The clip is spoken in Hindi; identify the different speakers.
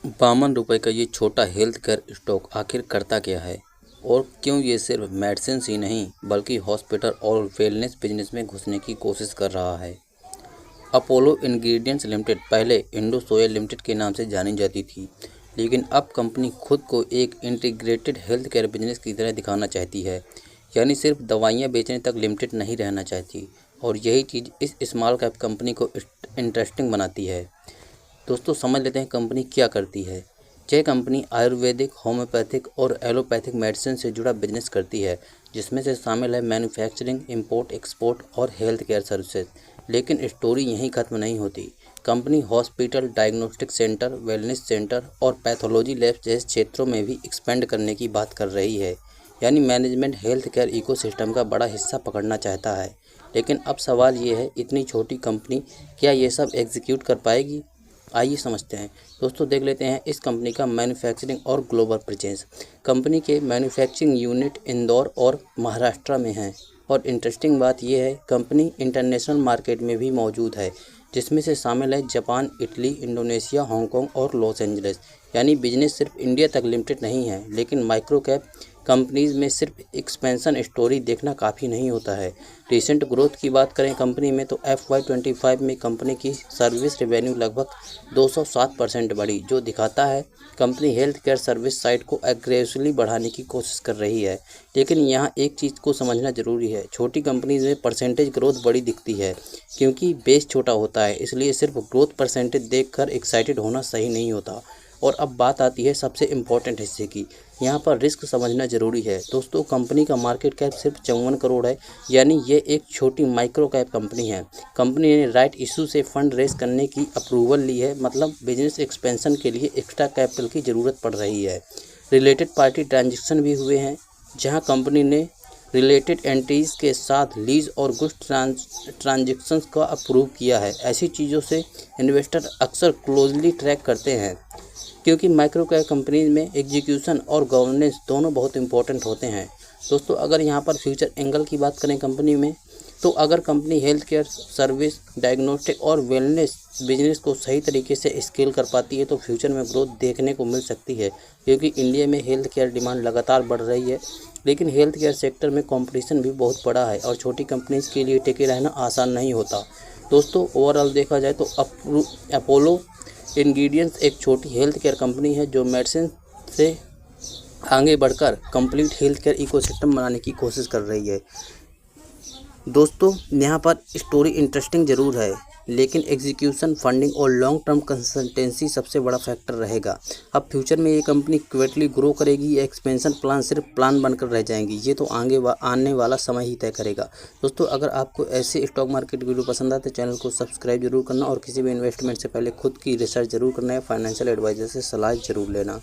Speaker 1: ₹52 का ये छोटा हेल्थ केयर स्टॉक आखिर करता क्या है और क्यों ये सिर्फ मेडिसिन ही नहीं बल्कि हॉस्पिटल और वेलनेस बिजनेस में घुसने की कोशिश कर रहा है। अपोलो इंग्रेडिएंट्स लिमिटेड पहले इंडो सोया लिमिटेड के नाम से जानी जाती थी, लेकिन अब कंपनी खुद को एक इंटीग्रेटेड हेल्थ केयर बिजनेस की तरह दिखाना चाहती है। यानी सिर्फ दवाइयाँ बेचने तक लिमिटेड नहीं रहना चाहती, और यही चीज़ इस स्मॉल कैप कंपनी को इंटरेस्टिंग बनाती है। दोस्तों, समझ लेते हैं कंपनी क्या करती है। यह कंपनी आयुर्वेदिक, होम्योपैथिक और एलोपैथिक मेडिसिन से जुड़ा बिजनेस करती है, जिसमें से शामिल है मैन्युफैक्चरिंग, इंपोर्ट, एक्सपोर्ट और हेल्थ केयर सर्विसेज। लेकिन स्टोरी यहीं खत्म नहीं होती। Company hospital, diagnostic centre, wellness centre और पैथोलॉजी लैब जैसे क्षेत्रों में भी एक्सपेंड करने की बात कर रही है। यानी मैनेजमेंट हेल्थ केयर इकोसिस्टम का बड़ा हिस्सा पकड़ना चाहता है। लेकिन अब सवाल ये है, इतनी छोटी कंपनी क्या ये सब एग्जीक्यूट कर पाएगी? आइए समझते हैं। दोस्तों, देख लेते हैं इस कंपनी का मैन्युफैक्चरिंग और ग्लोबल प्रेजेंस। कंपनी के मैन्युफैक्चरिंग यूनिट इंदौर और महाराष्ट्र में हैं, और इंटरेस्टिंग बात यह है कंपनी इंटरनेशनल मार्केट में भी मौजूद है, जिसमें से शामिल है जापान, इटली, इंडोनेशिया, हांगकांग और लॉस एंजलिस। यानी बिजनेस सिर्फ इंडिया तक लिमिटेड नहीं है। लेकिन माइक्रो कैप कंपनीज में सिर्फ एक्सपेंशन स्टोरी देखना काफ़ी नहीं होता है। रिसेंट ग्रोथ की बात करें कंपनी में, तो FY25 में कंपनी की सर्विस रेवेन्यू लगभग 207% बढ़ी, जो दिखाता है company health care service side को एग्रेसिवली बढ़ाने की कोशिश कर रही है। लेकिन यहाँ एक चीज़ को समझना ज़रूरी है, छोटी कंपनीज में परसेंटेज ग्रोथ बड़ी दिखती है, क्योंकि बेस छोटा होता है। इसलिए सिर्फ ग्रोथ परसेंटेज देखकर एक्साइटेड होना सही नहीं होता। और अब बात आती है सबसे इम्पोर्टेंट हिस्से की। यहाँ पर रिस्क समझना ज़रूरी है। दोस्तों, कंपनी का मार्केट कैप सिर्फ 54 करोड़ है, यानी ये एक छोटी माइक्रो कैप कंपनी है। कंपनी ने राइट इशू से फंड रेज करने की अप्रूवल ली है, मतलब बिजनेस एक्सपेंशन के लिए एक्स्ट्रा कैपिटल की ज़रूरत पड़ रही है। रिलेटेड पार्टी ट्रांजेक्शन भी हुए हैं, जहाँ कंपनी ने रिलेटेड एंटिटीज़ के साथ लीज और गुड्स ट्रांजेक्शन्स का अप्रूव किया है। ऐसी चीज़ों से इन्वेस्टर अक्सर क्लोजली ट्रैक करते हैं, क्योंकि माइक्रो कैप कंपनीज में एग्जीक्यूशन और गवर्नेंस दोनों बहुत इंपॉर्टेंट होते हैं। दोस्तों, अगर यहाँ पर फ्यूचर एंगल की बात करें कंपनी में, तो अगर company health care service, diagnostic और वेलनेस बिजनेस को सही तरीके से स्केल कर पाती है, तो फ्यूचर में ग्रोथ देखने को मिल सकती है, क्योंकि इंडिया में हेल्थ केयर डिमांड लगातार बढ़ रही है। लेकिन हेल्थ केयर सेक्टर में कंपटीशन भी बहुत बड़ा है, और छोटी कंपनीज के लिए टिके रहना आसान नहीं होता। दोस्तों, ओवरऑल देखा जाए तो अपोलो इंग्रेडिएंट्स एक छोटी हेल्थ केयर कंपनी है, जो मेडिसिन से आगे बढ़कर कंप्लीट हेल्थ केयर इकोसिस्टम बनाने की कोशिश कर रही है। दोस्तों, यहाँ पर स्टोरी इंटरेस्टिंग ज़रूर है, लेकिन एग्जीक्यूशन, फंडिंग और लॉन्ग टर्म कंसिस्टेंसी सबसे बड़ा फैक्टर रहेगा। अब फ्यूचर में ये कंपनी क्विकली ग्रो करेगी या एक्सपेंशन प्लान सिर्फ प्लान बनकर रह जाएंगी, ये तो आने वाला समय ही तय करेगा। दोस्तों, अगर आपको ऐसे स्टॉक मार्केट वीडियो पसंद आते, चैनल को सब्सक्राइब जरूर करना, और किसी भी इन्वेस्टमेंट से पहले खुद की रिसर्च जरूर करना है। फाइनेंशियल एडवाइजर से सलाह जरूर लेना।